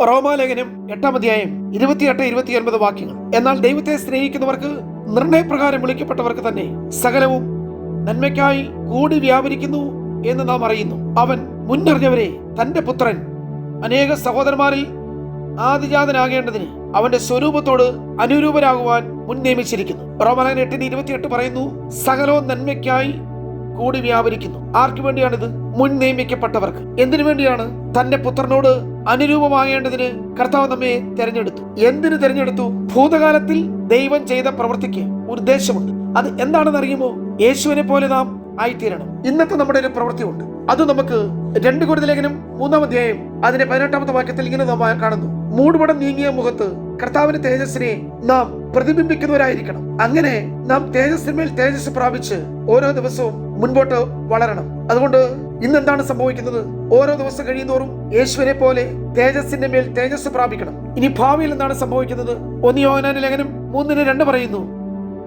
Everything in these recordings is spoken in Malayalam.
റോമാലേഖനം 8-ാം അധ്യായം 28-29 വാക്യങ്ങൾ. എന്നാൽ ദൈവത്തെ സ്നേഹിക്കുന്നവർക്ക് നിർണയപ്രകാരം വിളിക്കപ്പെട്ടവർക്ക് തന്നെ സകലവും നന്മയ്ക്കായി കൂടി വ്യാപരിക്കുന്നു എന്ന് നാം അറിയുന്നു. അവൻ മുന്നറിഞ്ഞവരെ തന്റെ പുത്രൻ അനേക സഹോദരന്മാരിൽ ആദിജാതനാകേണ്ടതിന് അവന്റെ സ്വരൂപത്തോട് അനുരൂപരാകുവാൻ മുൻ നിയമിച്ചിരിക്കുന്നു. റോമാലേഖനം 8:28 പറയുന്നു, സകലവും നന്മയ്ക്കായി കൂടി വ്യാപരിക്കുന്നു. ആർക്കു വേണ്ടിയാണിത്? മുൻ നിയമിക്കപ്പെട്ടവർക്ക്. എന്തിനു വേണ്ടിയാണ്? തന്റെ പുത്രനോട് അനുരൂപമാകേണ്ടതിന് കർത്താവ് നമ്മെ തെരഞ്ഞെടുത്തു. എന്തിനു തെരഞ്ഞെടുത്തു? ഭൂതകാലത്തിൽ ദൈവം ചെയ്ത പ്രവൃത്തിക്ക് ഒരു ഉദ്ദേശമുണ്ട്. അത് എന്താണെന്ന് അറിയുമോ? യേശുവിനെ പോലെ നാം ആയിത്തീരണം. ഇന്നത്തെ നമ്മുടെ ഒരു പ്രവൃത്തിയുണ്ട്. അത് നമുക്ക് 2 കൊരിന്ത്യർ ലേഖനം 3-ാം അധ്യായം അതിന്റെ 18-ാമത്തെ വാക്യത്തിൽ ഇങ്ങനെ നാം കാണുന്നു, മൂടുപടം നീങ്ങിയ മുഖത്ത് കർത്താവിന്റെ തേജസ്സിനെ നാം പ്രതിബിംബിക്കുന്നവരായിരിക്കണം. അങ്ങനെ നാം തേജസ്സിന്മേൽ തേജസ് പ്രാപിച്ച് ഓരോ ദിവസവും മുൻപോട്ട് വളരണം. അതുകൊണ്ട് ഇന്ന് എന്താണ് സംഭവിക്കുന്നത്? ഓരോ ദിവസം കഴിയുന്നോറും യേശുവിനെ പോലെ തേജസ്സിന്റെ മേൽ തേജസ് പ്രാപിക്കണം. ഇനി ഭാവിയിൽ എന്താണ് സംഭവിക്കുന്നത്? 1 യോഹന്നാൻ ലേഖനം 3:2 പറയുന്നു,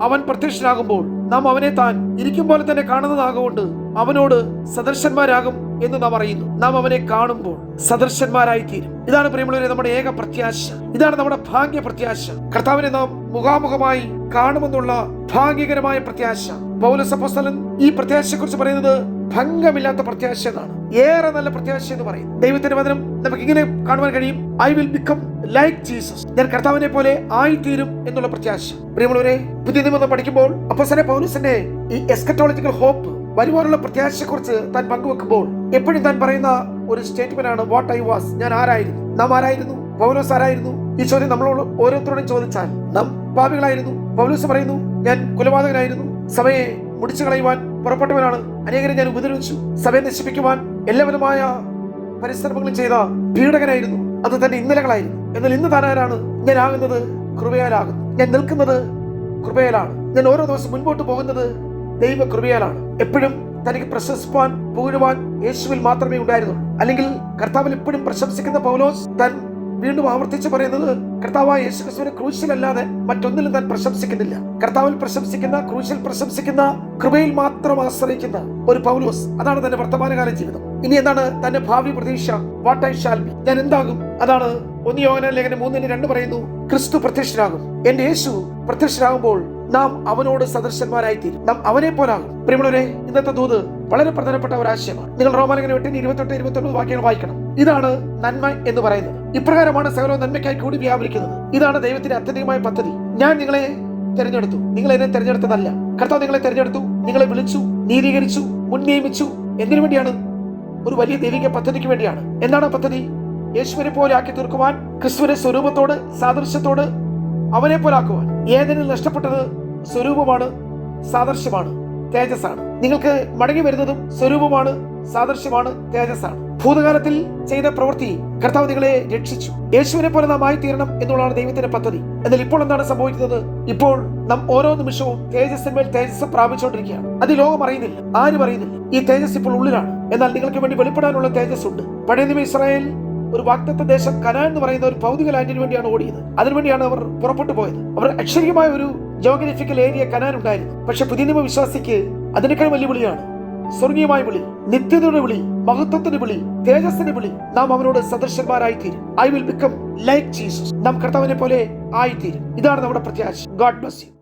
അവൻ പ്രത്യക്ഷനാകുമ്പോൾ നാം അവനെ താൻ ഇരിക്കും പോലെ തന്നെ കാണുന്നതാകൊണ്ട് അവനോട് സദൃശന്മാരാകും എന്ന് നാം അറിയുന്നു. നാം അവനെ കാണുമ്പോൾ സദൃശന്മാരായി തീരും. ഇതാണ് പ്രിയമുള്ളവരെ നമ്മുടെ ഏക പ്രത്യാശ. ഇതാണ് നമ്മുടെ ഭാഗ്യ പ്രത്യാശ. കർത്താവിനെ നാം മുഖാമുഖമായി കാണുമെന്നുള്ള ഭാഗ്യകരമായ പ്രത്യാശ. പൗലോസ് അപ്പോസ്തലൻ ഈ പ്രത്യാശയെ കുറിച്ച് പറയുന്നത് ഭംഗമില്ലാത്ത പ്രത്യാശ എന്നാണ്. ഏറെ നല്ല പ്രത്യാശ എന്ന് പറയും. ദൈവത്തിന്റെ വചനം നമുക്ക് ഇങ്ങനെ കാണുവാൻ കഴിയും, I will become like Jesus. ഞാൻ കർത്താവിനെ പോലെ ആയിത്തീരും എന്നുള്ള പ്രത്യാശ. പ്രിയമുള്ളവരെ, പുതിയ നിയമം പഠിക്കുമ്പോൾ അപ്പോസ്തലൻ പൗലോസിന്റെ ഈ എസ്കറ്റോളജിക്കൽ ഹോപ്പ്, വരുവാനുള്ള പ്രത്യാശയെ കുറിച്ച് താൻ പങ്കുവെക്കുമ്പോൾ എപ്പോഴും താൻ പറയുന്ന ഒരു സ്റ്റേറ്റ്മെന്റ് ആണ്, വാട്ട് ഐ വാസ്. ഞാൻ ആരായിരുന്നു? നാം ആരായിരുന്നു? പൗലോസ് ആരായിരുന്നു? ഈ ചോദ്യം നമ്മളോട് ഓരോരുത്തരോടും ചോദിച്ചാൽ നാം പാപികളായിരുന്നു. പൗലോസ് പറയുന്നു, ഞാൻ കൊലപാതകനായിരുന്നു, സഭയെ മുടിച്ചു കളയുവാൻ പുറപ്പെട്ടവനാണ്, അനേകരെ ഞാൻ ഉപദ്രവിച്ചു, സഭയെ നശിപ്പിക്കുവാൻ എല്ലാവിധമായ പരിശ്രമങ്ങളും ചെയ്ത പീഡകനായിരുന്നു. അത് തന്നെ ഇന്നലകളായിരുന്നു. എന്നാൽ ഇന്ന് താൻ ആരാണ്? ഞാൻ ആകുന്നത് കൃപയാലാകുന്നു. ഞാൻ നിൽക്കുന്നത് കൃപയാലാണ്. ഞാൻ ഓരോ ദിവസം മുൻപോട്ട് പോകുന്നത് ദൈവ കൃപയാലാണ്. എപ്പോഴും തനിക്ക് പ്രശംസിപ്പാൻ പുകഴുവാൻ യേശുവിൽ മാത്രമേ ഉണ്ടായിരുന്നുള്ളൂ. അല്ലെങ്കിൽ കർത്താവിൽ എപ്പോഴും പ്രശംസിക്കുന്ന പൗലോസ് താൻ വീണ്ടും ആവർത്തിച്ച് പറയുന്നത്, കർത്താവായ യേശുക്രിസ്തുവിനെ ക്രൂശിലല്ലാതെ മറ്റൊന്നിലും താൻ പ്രശംസിക്കുന്നില്ല. കർത്താവിൽ പ്രശംസിക്കുന്ന, ക്രൂശിൽ പ്രശംസിക്കുന്ന, കൃപയിൽ മാത്രം ആശ്രയിക്കുന്ന ഒരു പൗലോസ്. അതാണ് തന്റെ വർത്തമാനകാല ജീവിതം. ഇനി എന്താണ് തന്റെ ഭാവി പ്രതീക്ഷ? What I shall be. ഞാൻ എന്താകും? അതാണ് 1 യോഹന്നാൻ ലേഖനം 3:2 പറയുന്നു, ക്രിസ്തു പ്രത്യക്ഷനാകും. എന്റെ യേശു പ്രത്യക്ഷനാകുമ്പോൾ നാം അവനോട് സദൃശന്മാരായിത്തീരും. നാം അവനെ പോലാകും. പ്രിയമുള്ളവരെ, ഇന്നത്തെ ദൂത് വളരെ പ്രധാനപ്പെട്ട ഒരു ആശയമാണ്. നിങ്ങൾ റോമാലേഖനം 8:28-29 വാക്യങ്ങൾ വായിക്കണം. ഇതാണ് നന്മ എന്ന് പറയുന്നത്. ഇപ്രകാരമാണ് സകലവും നന്മയ്ക്കായി കൂടി വ്യാപരിക്കുന്നത്. ഇതാണ് ദൈവത്തിന്റെ അത്യന്തികമായ പദ്ധതി. ഞാൻ നിങ്ങളെ തെരഞ്ഞെടുത്തു, നിങ്ങൾ എന്നെ തെരഞ്ഞെടുത്തതല്ല. കർത്താവ് നിങ്ങളെ തെരഞ്ഞെടുത്തു, നിങ്ങളെ വിളിച്ചു, നീതീകരിച്ചു, മുൻ നിയമിച്ചു. എന്തിനു വേണ്ടിയാണ്? ഒരു വലിയ ദൈവിക പദ്ധതിക്ക് വേണ്ടിയാണ്. എന്താണ് പദ്ധതി? യേശുവിനെ പോലെ ആക്കി തീർക്കുവാൻ, ക്രിസ്തുവിന്റെ സ്വരൂപത്തോട് സാദൃശ്യത്തോട് അവനെ പോലാക്കുവാൻ. ഏതെങ്കിലും നഷ്ടപ്പെട്ടത് സ്വരൂപമാണ്, സാദൃശ്യമാണ്, തേജസ്സാണ്. നിങ്ങൾക്ക് മടങ്ങി വരുന്നതും സ്വരൂപമാണ്, സാദൃശ്യമാണ്, തേജസ്സാണ്. ഭൂതകാലത്തിൽ ചെയ്ത പ്രവൃത്തി കർത്താവ് നിങ്ങളെ രക്ഷിച്ചു. യേശുവിനെ പോലെ നാം ആയിത്തീരണം എന്നുള്ളതാണ് ദൈവത്തിന്റെ പദ്ധതി. എന്നാൽ ഇപ്പോൾ എന്താണ് സംഭവിക്കുന്നത്? ഇപ്പോൾ നാം ഓരോ നിമിഷവും തേജസ്സിന്മേൽ തേജസ് പ്രാപിച്ചുകൊണ്ടിരിക്കുകയാണ്. അത് ലോകം അറിയുന്നില്ല, ആരും അറിയുന്നില്ല. ഈ തേജസ് ഇപ്പോൾ ഉള്ളിലാണ്. എന്നാൽ നിങ്ങൾക്ക് വേണ്ടി വെളിപ്പെടാനുള്ള തേജസ് ഉണ്ട്. പഴയ നിയമ ഇസ്രായേൽ ഒരു വാഗ്ദത്ത ദേശം കനാൻ എന്ന് പറയുന്ന ഒരു ഭൗതിക ലാൻഡിന് വേണ്ടിയാണ് ഓടിയത്. അതിനുവേണ്ടിയാണ് അവർ പുറപ്പെട്ടു പോയത്. അവർ അക്ഷരികമായ ഒരു ജോഗ്രഫിക്കൽ ഏരിയ കനാൻ ഉണ്ടായിരുന്നു. പക്ഷെ പുതിയ നിയമ വിശ്വാസിക്ക് അതിനേക്കാൾ വലിയ വിളിയാണ്. സ്വർഗീയമായ വിളി, നിത്യതയുടെ വിളി, മഹത്വത്തിന്റെ വിളി, തേജസ്സിന്റെ വിളി. നാം അവനോട് സദൃശന്മാരായിത്തീരും. I will become like Jesus. നാം കർത്താവിനെ പോലെ ആയിത്തീരും. ഇതാണ് നമ്മുടെ പ്രത്യാശ. God bless U.